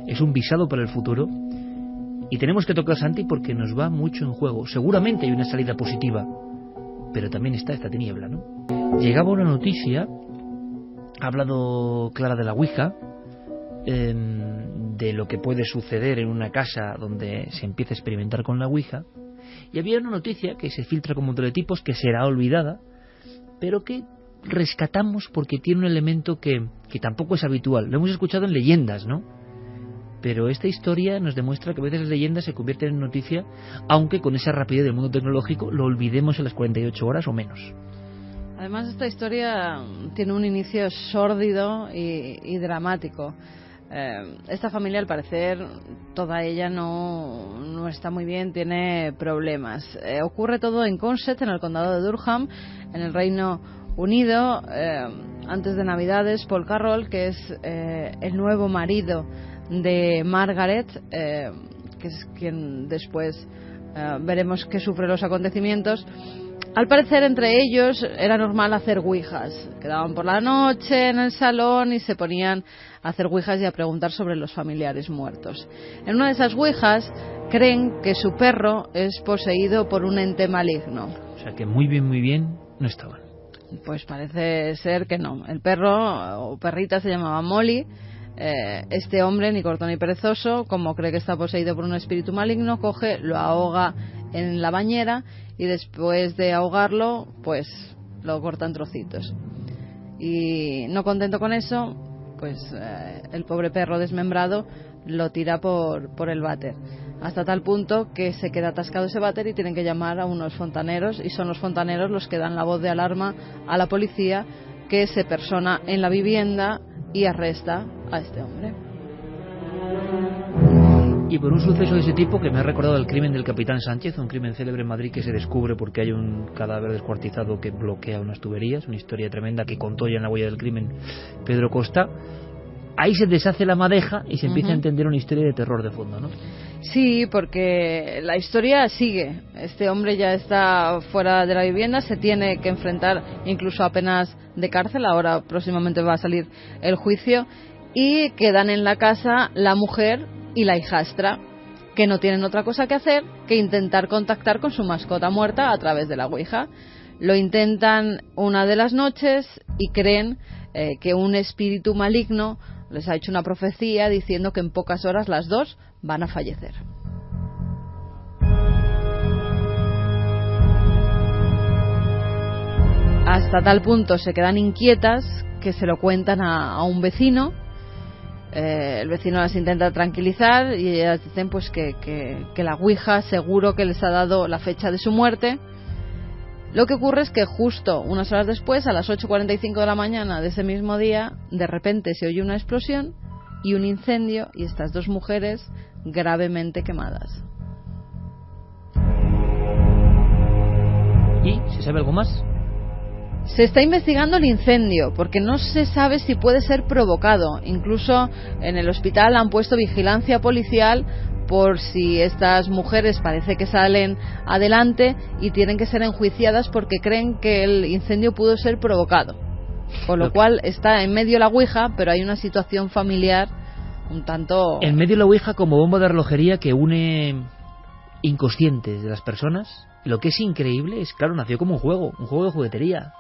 es un visado para el futuro, y tenemos que tocar, Santi, porque nos va mucho en juego. Seguramente hay una salida positiva, pero también está esta tiniebla, ¿no? Llegaba una noticia, ha hablado Clara de la Ouija, de lo que puede suceder en una casa donde se empieza a experimentar con la Ouija, y había una noticia que se filtra como teletipos, que será olvidada, pero que rescatamos porque tiene un elemento que tampoco es habitual. Lo hemos escuchado en leyendas, ¿no? Pero esta historia nos demuestra que a veces las leyendas se convierten en noticia, aunque con esa rapidez del mundo tecnológico lo olvidemos en las 48 horas o menos. Además, esta historia tiene un inicio sórdido y dramático. Esta familia, al parecer, toda ella no está muy bien, tiene problemas. Ocurre todo en Consett, en el condado de Durham, en el Reino Unido. Antes de Navidades, Paul Carroll, que es el nuevo marido de Margaret, que es quien después veremos que sufre los acontecimientos. Al parecer, entre ellos era normal hacer ouijas. Quedaban por la noche en el salón y se ponían a hacer ouijas y a preguntar sobre los familiares muertos. En una de esas ouijas creen que su perro es poseído por un ente maligno. O sea que muy bien no estaban. Pues parece ser que no. El perro o perrita se llamaba Molly. Este hombre, ni corto ni perezoso, como cree que está poseído por un espíritu maligno, coge, lo ahoga en la bañera y después de ahogarlo, pues lo corta en trocitos. Y no contento con eso, pues el pobre perro desmembrado lo tira por el váter, hasta tal punto que se queda atascado ese váter y tienen que llamar a unos fontaneros, y son los fontaneros los que dan la voz de alarma a la policía, que se persona en la vivienda y arresta a este hombre. Y por un suceso de ese tipo que me ha recordado el crimen del Capitán Sánchez, un crimen célebre en Madrid que se descubre porque hay un cadáver descuartizado que bloquea unas tuberías, una historia tremenda que contó ya en La huella del crimen Pedro Costa. Ahí se deshace la madeja y se empieza a entender una historia de terror de fondo, ¿no? Sí, porque la historia sigue. Este hombre ya está fuera de la vivienda, se tiene que enfrentar incluso a penas de cárcel. Ahora próximamente va a salir el juicio, y quedan en la casa la mujer y la hijastra, que no tienen otra cosa que hacer que intentar contactar con su mascota muerta a través de la Ouija. Lo intentan una de las noches y creen que un espíritu maligno les ha hecho una profecía diciendo que en pocas horas las dos van a fallecer. Hasta tal punto se quedan inquietas que se lo cuentan a un vecino, El vecino las intenta tranquilizar y ellas dicen pues que la ouija seguro que les ha dado la fecha de su muerte. Lo que ocurre es que justo unas horas después, a las 8:45 de la mañana de ese mismo día, de repente se oye una explosión y un incendio y estas dos mujeres gravemente quemadas. ¿Y se sabe algo más? Se está investigando el incendio porque no se sabe si puede ser provocado. Incluso en el hospital han puesto vigilancia policial por si estas mujeres parece que salen adelante y tienen que ser enjuiciadas porque creen que el incendio pudo ser provocado. Con lo cual está en medio la ouija, pero hay una situación familiar un tanto... En medio la ouija como bomba de relojería que une inconscientes de las personas. Lo que es increíble es, claro, nació como un juego de juguetería.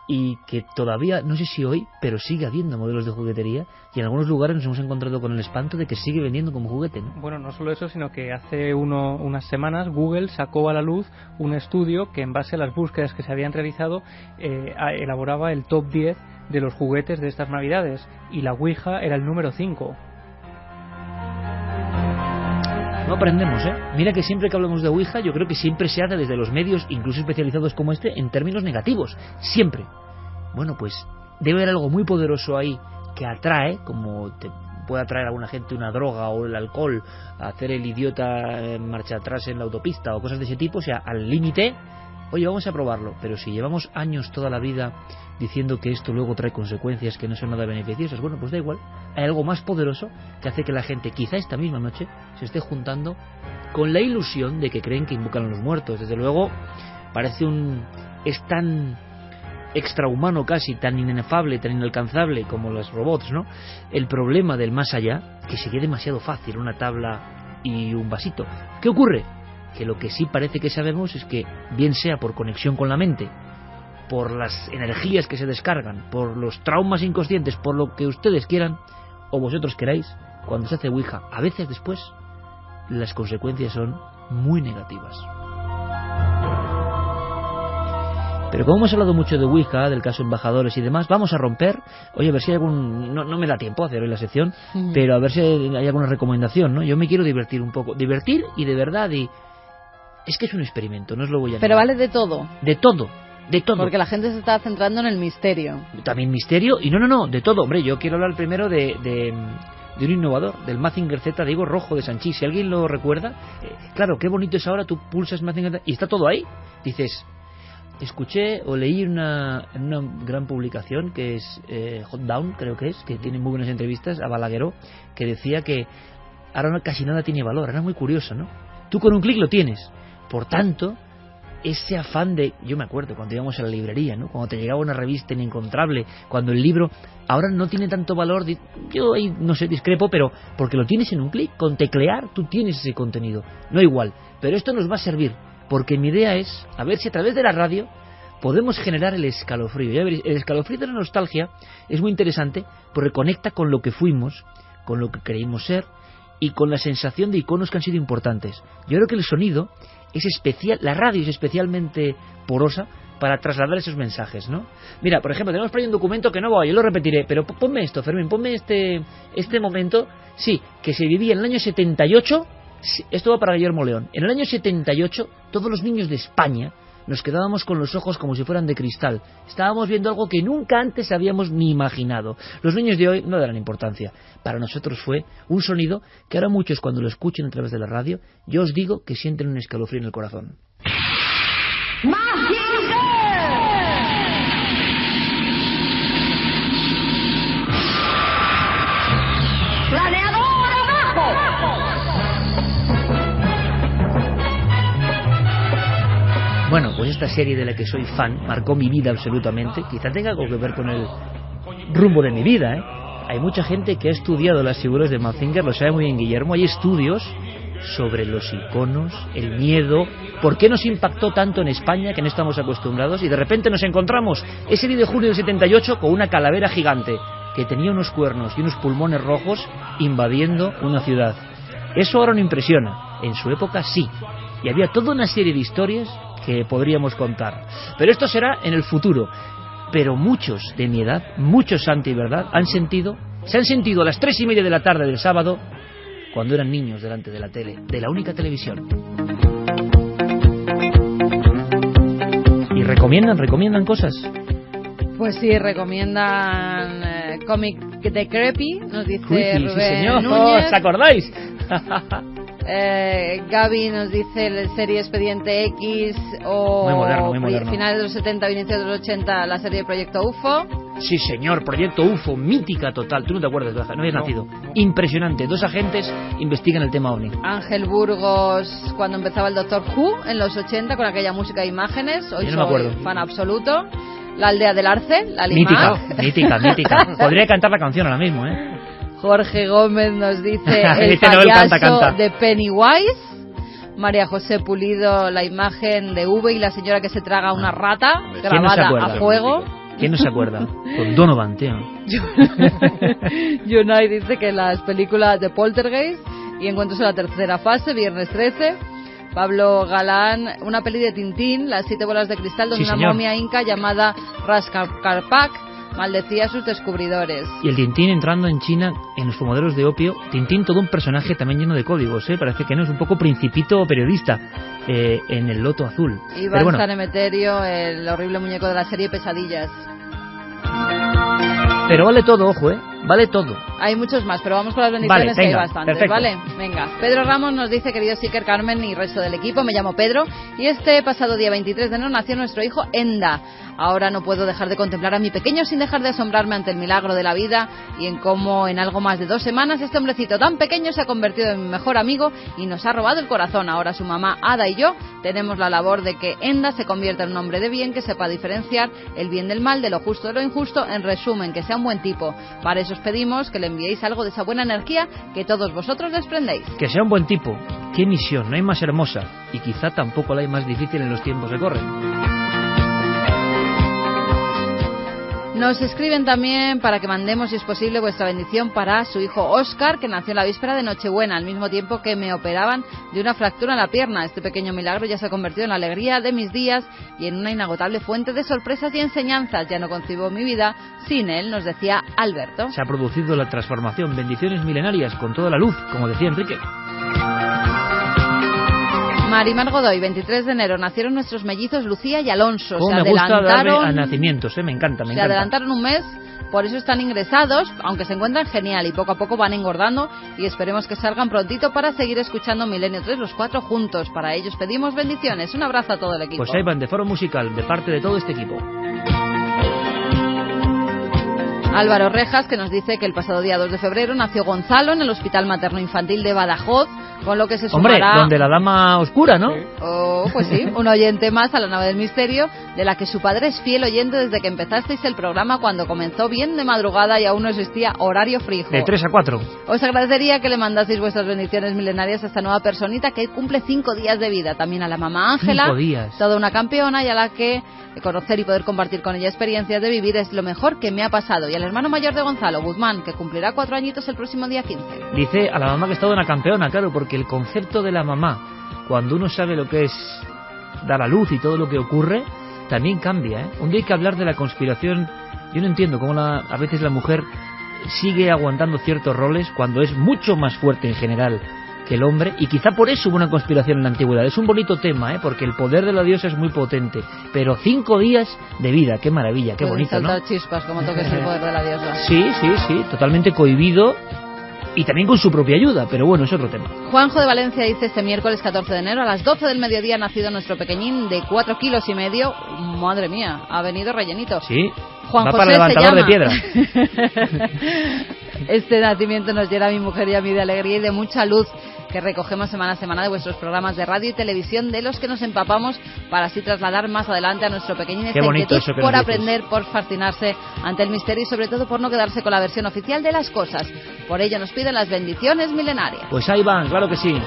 Y que todavía, no sé si hoy, pero sigue habiendo modelos de juguetería y en algunos lugares nos hemos encontrado con el espanto de que sigue vendiendo como juguete, ¿no? Bueno, no solo eso, sino que hace unas semanas Google sacó a la luz un estudio que en base a las búsquedas que se habían realizado elaboraba el top 10 de los juguetes de estas navidades y la ouija era el número 5. No aprendemos, ¿eh? Mira que siempre que hablamos de ouija, yo creo que siempre se hace desde los medios, incluso especializados como este, en términos negativos. Siempre. Bueno, pues debe haber algo muy poderoso ahí que atrae, como te puede atraer a alguna gente una droga o el alcohol, a hacer el idiota en marcha atrás en la autopista o cosas de ese tipo, o sea, al límite. Oye, vamos a probarlo. Pero si llevamos años toda la vida diciendo que esto luego trae consecuencias que no son nada beneficiosas, bueno, pues da igual. Hay algo más poderoso que hace que la gente, quizá esta misma noche, se esté juntando con la ilusión de que creen que invocan a los muertos. Desde luego, es tan extrahumano casi, tan inefable, tan inalcanzable como los robots, ¿no? El problema del más allá, que sería demasiado fácil, una tabla y un vasito. ¿Qué ocurre? Que lo que sí parece que sabemos es que, bien sea por conexión con la mente, por las energías que se descargan, por los traumas inconscientes, por lo que ustedes quieran o vosotros queráis, cuando se hace ouija, a veces después las consecuencias son muy negativas. Pero como hemos hablado mucho de ouija, del caso embajadores y demás, vamos a romper. Oye, a ver si hay algún... No me da tiempo a hacer hoy la sección, pero a ver si hay alguna recomendación, ¿no? Yo me quiero divertir un poco. Divertir y de verdad, y... Es que es un experimento, no os lo voy a negar. Pero vale de todo. De todo. De todo. Porque la gente se está centrando en el misterio. También misterio, y no, de todo. Hombre, yo quiero hablar primero de un innovador, del Mazinger Z, digo, rojo de Sanchís. Si alguien lo recuerda, claro, qué bonito es ahora, tú pulsas Mazinger Z y está todo ahí. Dices, escuché o leí en una gran publicación que es Hot Down, creo que es, que tiene muy buenas entrevistas a Balagueró, que decía que ahora casi nada tiene valor. Era muy curioso, ¿no? Tú con un clic lo tienes. Por tanto, ese afán de... Yo me acuerdo cuando íbamos a la librería, ¿no? Cuando te llegaba una revista inencontrable, cuando el libro ahora no tiene tanto valor, yo ahí no sé, discrepo, pero porque lo tienes en un clic, con teclear tú tienes ese contenido, no igual, pero esto nos va a servir, porque mi idea es, a ver si a través de la radio podemos generar el escalofrío. Ya veréis, el escalofrío de la nostalgia es muy interesante porque conecta con lo que fuimos, con lo que creímos ser y con la sensación de iconos que han sido importantes. Yo creo que el sonido es especial, la radio es especialmente porosa para trasladar esos mensajes, ¿no? Mira, por ejemplo, tenemos por ahí un documento que no voy, yo lo repetiré, pero ponme esto, Fermín, ponme este momento, sí, que se vivía en el año 78, esto va para Guillermo León, en el año 78 todos los niños de España nos quedábamos con los ojos como si fueran de cristal. Estábamos viendo algo que nunca antes habíamos ni imaginado. Los niños de hoy no darán importancia. Para nosotros fue un sonido que ahora muchos cuando lo escuchen a través de la radio, yo os digo que sienten un escalofrío en el corazón. Bueno, pues esta serie de la que soy fan marcó mi vida absolutamente. Quizá tenga algo que ver con el rumbo de mi vida, ¿eh? Hay mucha gente que ha estudiado las figuras de Mazinger, lo sabe muy bien Guillermo. Hay estudios sobre los iconos, el miedo, por qué nos impactó tanto en España que no estamos acostumbrados y de repente nos encontramos ese día de junio del 78 con una calavera gigante que tenía unos cuernos y unos pulmones rojos invadiendo una ciudad. Eso ahora no impresiona, en su época sí, y había toda una serie de historias que podríamos contar, pero esto será en el futuro. Pero muchos de mi edad, muchos anti-verdad, han sentido se han sentido a las 3:30 de la tarde del sábado cuando eran niños delante de la tele, de la única televisión. ¿Y recomiendan cosas? Pues sí, recomiendan cómic de Creepy, nos dice Creepy, Rubén sí señor, Núñez. ¿os acordáis? Gaby nos dice la serie Expediente X o muy moderno. Finales de los 70, inicios de los 80, la serie Proyecto UFO. Sí señor, Proyecto UFO, mítica total. Tú no te acuerdas, no habías nacido. Impresionante, 2 agentes investigan el tema OVNI. Ángel Burgos, cuando empezaba el Doctor Who en los 80 con aquella música de imágenes. Hoy yo no me soy acuerdo. fan absoluto. La aldea del Arce, la Mítica. Podría cantar la canción ahora mismo, ¿eh? Jorge Gómez nos dice el Dice Noel, payaso canta. de Pennywise. María José Pulido, la imagen de V y la señora que se traga una rata grabada a fuego. ¿Quién no se acuerda? Con Donovan, tío. Yunai dice que las películas de Poltergeist y Encuentros en la tercera fase, Viernes 13. Pablo Galán, una peli de Tintín, Las 7 bolas de cristal, donde Sí, una señor. momia inca llamada Rascarpac maldecía a sus descubridores. Y el Tintín entrando en China en los fumaderos de opio. Tintín, todo un personaje también lleno de códigos, ¿eh? Parece que no, es un poco principito periodista en el loto azul. Iván Pero bueno, San Emeterio, el horrible muñeco de la serie Pesadillas. pero vale todo, ojo, vale todo. Hay muchos más, pero vamos con las bendiciones, Vale, que hay venga, bastantes, perfecto. ¿vale? Venga. Pedro Ramos nos dice, querido Siker, Carmen y resto del equipo, me llamo Pedro y este pasado día 23 de enero nació nuestro hijo Enda. Ahora no puedo dejar de contemplar a mi pequeño sin dejar de asombrarme ante el milagro de la vida y en cómo en algo más de 2 semanas este hombrecito tan pequeño se ha convertido en mi mejor amigo y nos ha robado el corazón. Ahora su mamá Ada y yo tenemos la labor de que Enda se convierta en un hombre de bien que sepa diferenciar el bien del mal, de lo justo de lo injusto, en resumen, que sea un buen tipo. Para eso os pedimos que le enviéis algo de esa buena energía que todos vosotros desprendéis. Que sea un buen tipo. Qué misión, no hay más hermosa. Y quizá tampoco la hay más difícil en los tiempos que corren. Nos escriben también para que mandemos, si es posible, vuestra bendición para su hijo Óscar, que nació en la víspera de Nochebuena, al mismo tiempo que me operaban de una fractura en la pierna. Este pequeño milagro ya se ha convertido en la alegría de mis días y en una inagotable fuente de sorpresas y enseñanzas. Ya no concibo mi vida sin él, nos decía Alberto. Se ha producido la transformación, bendiciones milenarias con toda la luz, como decía Enrique. Marimar Godoy, 23 de enero, nacieron nuestros mellizos Lucía y Alonso. Oh, Se me gusta darle adelantaron a nacimientos, me encanta. Se adelantaron un mes, por eso están ingresados, aunque se encuentran genial y poco a poco van engordando y esperemos que salgan prontito para seguir escuchando Milenio 3 los 4 juntos. Para ellos pedimos bendiciones. Un abrazo a todo el equipo. Pues ahí van de Foro Musical, de parte de todo este equipo. Álvaro Rejas, que nos dice que el pasado día 2 de febrero nació Gonzalo en el Hospital Materno Infantil de Badajoz, con lo que se sumará... Hombre, donde la dama oscura, ¿no? Oh, pues sí, un oyente más a la nave del misterio, de la que su padre es fiel oyente desde que empezasteis el programa, cuando comenzó bien de madrugada y aún no existía horario fijo. De 3 a 4. Os agradecería que le mandaseis vuestras bendiciones milenarias a esta nueva personita que cumple 5 días de vida. También a la mamá Ángela, 5 días. Toda una campeona, y a la que conocer y poder compartir con ella experiencias de vivir es lo mejor que me ha pasado. Y al hermano mayor de Gonzalo, Guzmán, que cumplirá 4 añitos el próximo día 15. Dice a la mamá que es toda una campeona, claro, porque el concepto de la mamá, cuando uno sabe lo que es dar a luz y todo lo que ocurre, también cambia, ¿eh? Un día hay que hablar de la conspiración. Yo no entiendo cómo a veces la mujer sigue aguantando ciertos roles cuando es mucho más fuerte en general que el hombre, y quizá por eso hubo una conspiración en la antigüedad. Es un bonito tema, porque el poder de la diosa es muy potente, pero 5 días de vida, qué maravilla, qué Pueden bonito, ¿no? saltar chispas como toques el poder de la diosa. Sí, totalmente cohibido y también con su propia ayuda, pero bueno, es otro tema. Juanjo de Valencia dice: este miércoles 14 de enero a las 12 del mediodía ha nacido nuestro pequeñín de 4,5 kilos. Madre mía, ha venido rellenito. Sí, Juan va José para levantador de piedra. Este nacimiento nos llena a mi mujer y a mí de alegría y de mucha luz, que recogemos semana a semana de vuestros programas de radio y televisión, de los que nos empapamos para así trasladar más adelante a nuestro pequeñín esta inquietud por aprender, por fascinarse ante el misterio y sobre todo por no quedarse con la versión oficial de las cosas. Por ello nos piden las bendiciones milenarias. Pues ahí van, claro que sí.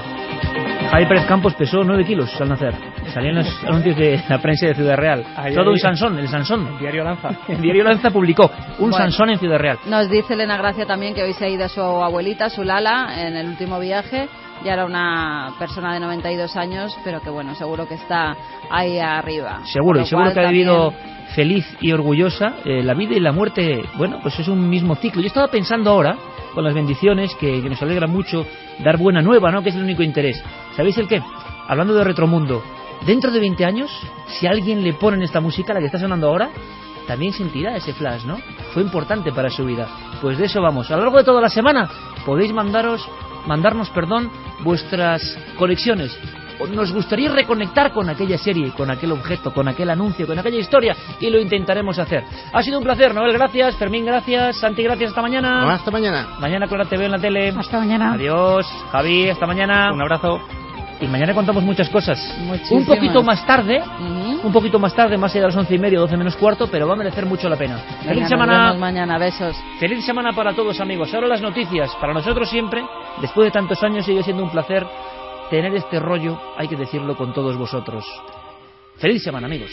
Javi Pérez Campos pesó 9 kilos al nacer. Salían los anuncios de la prensa de Ciudad Real. Todo un Sansón, el Sansón. El Diario Lanza. El Diario Lanza publicó un Sansón en Ciudad Real. Nos dice Elena Gracia también que hoy se ha ido a su abuelita, su Lala, en el último viaje, ya era una persona de 92 años, pero que bueno, seguro que está ahí arriba. Seguro, y seguro que ha también... vivido feliz y orgullosa. La vida y la muerte, bueno, pues es un mismo ciclo. Yo estaba pensando ahora, con las bendiciones, que nos alegra mucho dar buena nueva, ¿no? Que es el único interés. ¿Sabéis el qué? Hablando de Retromundo, dentro de 20 años, si alguien le ponen esta música, la que está sonando ahora, también sentirá ese flash, ¿no? Fue importante para su vida. Pues de eso vamos. A lo largo de toda la semana podéis mandarnos, vuestras conexiones. Nos gustaría reconectar con aquella serie, con aquel objeto, con aquel anuncio, con aquella historia, y lo intentaremos hacer. Ha sido un placer, Noel, gracias, Fermín, gracias, Santi, gracias, hasta mañana. Hasta mañana. Mañana Clara TV en la tele. Hasta mañana. Adiós, Javi, hasta mañana. Un abrazo. Y mañana contamos muchas cosas. Muchísimas. Un poquito más tarde, más allá de las 11:30, 12 menos cuarto, pero va a merecer mucho la pena. Feliz semana. Nos vemos mañana, besos. Feliz semana para todos, amigos. Ahora las noticias. Para nosotros siempre, después de tantos años, sigue siendo un placer tener este rollo, hay que decirlo, con todos vosotros. Feliz semana, amigos.